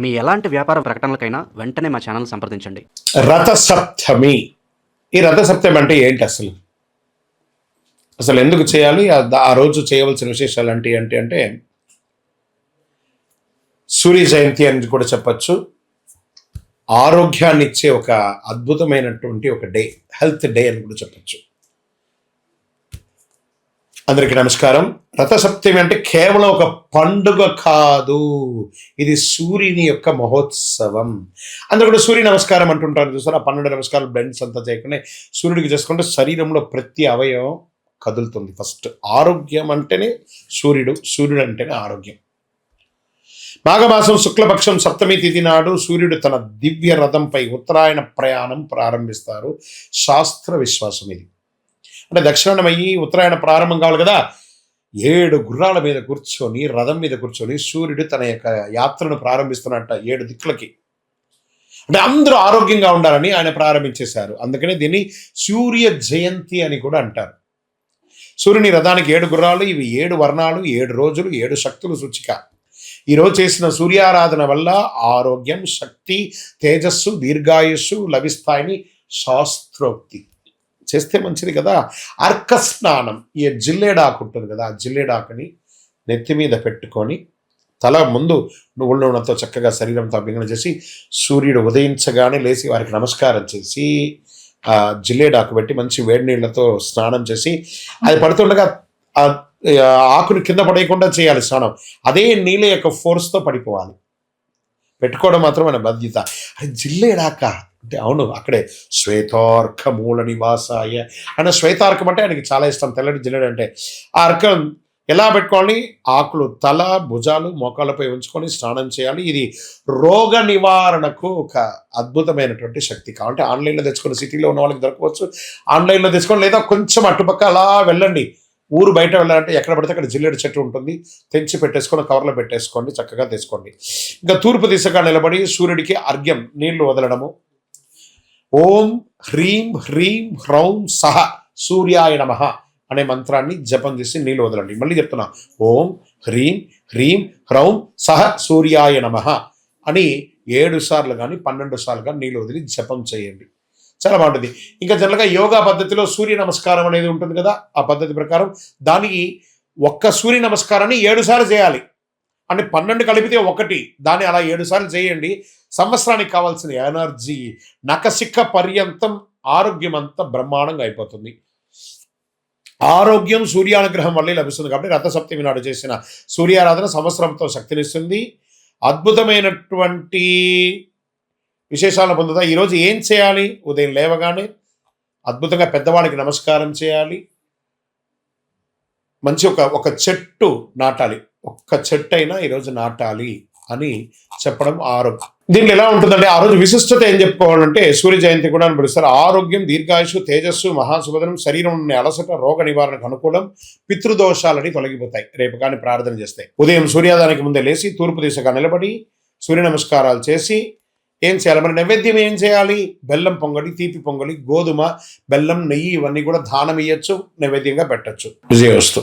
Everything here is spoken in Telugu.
మీ ఎలాంటి వ్యాపార ప్రకటనలకైనా వెంటనే మా ఛానల్ సంప్రదించండి. రథసప్తమి. ఈ రథసప్తమి అంటే ఏంటి అసలు? అసలు ఎందుకు చేయాలి? ఆ రోజు చేయవలసిన విశేషాలు అంటే సూర్య జయంతి అని కూడా చెప్పచ్చు. ఆరోగ్యాన్ని ఇచ్చే ఒక అద్భుతమైనటువంటి ఒక డే, హెల్త్ డే అని కూడా చెప్పచ్చు. అందరికీ నమస్కారం. రథసప్తమి అంటే కేవలం ఒక పండుగ కాదు, ఇది సూర్యుని యొక్క మహోత్సవం. అందరూ కూడా సూర్య నమస్కారం అంటుంటారు చూసారు. ఆ 12 నమస్కారాలు బ్లెండ్స్ అంతా చేయకుండా సూర్యుడికి చేసుకుంటే శరీరంలో ప్రతి అవయవం కదులుతుంది. ఫస్ట్ ఆరోగ్యం అంటేనే సూర్యుడు అంటేనే ఆరోగ్యం. మాఘమాసం శుక్లపక్షం సప్తమి తిథి నాడు సూర్యుడు తన దివ్య రథంపై ఉత్తరాయణ ప్రయాణం ప్రారంభిస్తారు. శాస్త్ర విశ్వాసం ఇది. అంటే దక్షిణాయనం అయ్యి ఉత్తరాయణ ప్రారంభం కావాలి కదా. 7 గుర్రాల మీద కూర్చొని, రథం మీద కూర్చొని సూర్యుడు తన యొక్క యాత్రను ప్రారంభిస్తున్నట్ట 7 దిక్కులకి. అంటే అందరూ ఆరోగ్యంగా ఉండాలని ఆయన ప్రారంభించేశారు. అందుకనే దీన్ని సూర్య జయంతి అని కూడా అంటారు. సూర్యుని రథానికి 7 గుర్రాలు, ఇవి 7 వర్ణాలు, 7 రోజులు, 7 శక్తులు సూచిక. ఈరోజు చేసిన సూర్యారాధన వల్ల ఆరోగ్యం, శక్తి, తేజస్సు, దీర్ఘాయుస్సు లభిస్తాయని శాస్త్రోక్తి. చేస్తే మంచిది కదా. అర్క స్నానం, ఈ జిల్లేడాకు ఉంటుంది కదా, ఆ జిల్లేడాకుని నెత్తి మీద పెట్టుకొని తల ముందు నువ్వుల నూనెతో చక్కగా శరీరంతో అభ్యంగన చేసి సూర్యుడు ఉదయించగానే లేచి వారికి నమస్కారం చేసి ఆ జిల్లేడాకు పెట్టి మంచి వేడి నీళ్లతో స్నానం చేసి అది పడుతుండగా ఆ ఆకుని కింద పడేయకుండా చేయాలి స్నానం. అదే నీళ్ళ యొక్క ఫోర్స్తో పడిపోవాలి. పెట్టుకోవడం మాత్రం మన బాధ్యత. అది జిల్లేడాక అంటే అవును, అక్కడే శ్వేతార్క మూల నివాసాయ ఆయన. శ్వేతార్కం అంటే ఆయనకి చాలా ఇష్టం, తెల్లటి జిల్లేడు అంటే. ఆ అర్కం ఎలా పెట్టుకోవాలి? ఆకులు తల, భుజాలు, మోకాళ్ళపై ఉంచుకొని స్నానం చేయాలి. ఇది రోగ నివారణకు ఒక అద్భుతమైనటువంటి శక్తి. కాబట్టి ఆన్లైన్లో తెచ్చుకొని, సిటీలో ఉన్న వాళ్ళకి దొరకవచ్చు, ఆన్లైన్లో తెచ్చుకొని, లేదా కొంచెం అటుపక్క అలా వెళ్ళండి. ఊరు బయట వెళ్ళాలంటే ఎక్కడ పడితే అక్కడ జిల్లేడు చెట్టు ఉంటుంది, తెంచి పెట్టేసుకొని కవర్లో పెట్టేసుకోండి, చక్కగా తెచ్చుకోండి. ఇంకా తూర్పు దిశగా నిలబడి సూర్యుడికి అర్ఘ్యం నీళ్లు వదలడము. ఓం హ్రీం హ్రీం హ్రౌం సహ సూర్యాయ నమః అనే మంత్రాన్ని జపం చేసి నీళ్ళు వదలండి. మళ్ళీ చెప్తున్నా, ఓం హ్రీం హ్రీం హ్రౌం సహ సూర్యాయ నమః అని 7 సార్లు కానీ 12 సార్లు కానీ నీళ్ళు వదిలి జపం చేయండి. చాలా బాగుంటుంది. ఇంకా జనరల్గా యోగా పద్ధతిలో సూర్య నమస్కారం అనేది ఉంటుంది కదా, ఆ పద్ధతి ప్రకారం దానికి ఒక్క సూర్య నమస్కారాన్ని 7 సార్లు చేయాలి. అంటే 12 కలిపితే 1, దాన్ని అలా 7 సార్లు చేయండి. సంవత్సరానికి కావాల్సిన ఎనర్జీ, నఖశిఖ పర్యంతం ఆరోగ్యం అంతా బ్రహ్మాండంగా అయిపోతుంది. ఆరోగ్యం సూర్యానుగ్రహం వల్లే లభిస్తుంది. కాబట్టి రథసప్తమి నాడు చేసిన సూర్యారాధన సంవత్సరంతో శక్తినిస్తుంది. అద్భుతమైనటువంటి విశేషాలను పొందుతా. ఈరోజు ఏం చేయాలి? ఉదయం లేవగానే అద్భుతంగా పెద్దవాళ్ళకి నమస్కారం చేయాలి. మంచి ఒక చెట్టు నాటాలి. ఒక్క చెట్టు అయినా ఈరోజు నాటాలి అని చెప్పడం ఆరోగ్యం. దీంట్లో ఎలా ఉంటుందంటే ఆ రోజు విశిష్టత ఏం చెప్పుకోవాలంటే సూర్య జయంతి కూడా అని పిలుస్తారు. ఆరోగ్యం, దీర్ఘాయుషు, తేజస్సు, మహాశుభదనం, శరీరం ఉన్న అలసట, రోగ నివారణకు అనుకూలం, పితృదోషాలని తొలగిపోతాయి రేపు కానీ ప్రార్థన చేస్తే. ఉదయం సూర్యోదయానికి ముందే లేచి తూర్పు దిశగా నిలబడి సూర్య నమస్కారాలు చేసి ఏం చేయాలి? మన నైవేద్యం ఏం చేయాలి? బెల్లం పొంగలి, తీపి పొంగలి, గోధుమ, బెల్లం, నెయ్యి ఇవన్నీ కూడా దానం ఇయ్యచ్చు, నైవేద్యంగా పెట్టచ్చు. విజయవస్తు.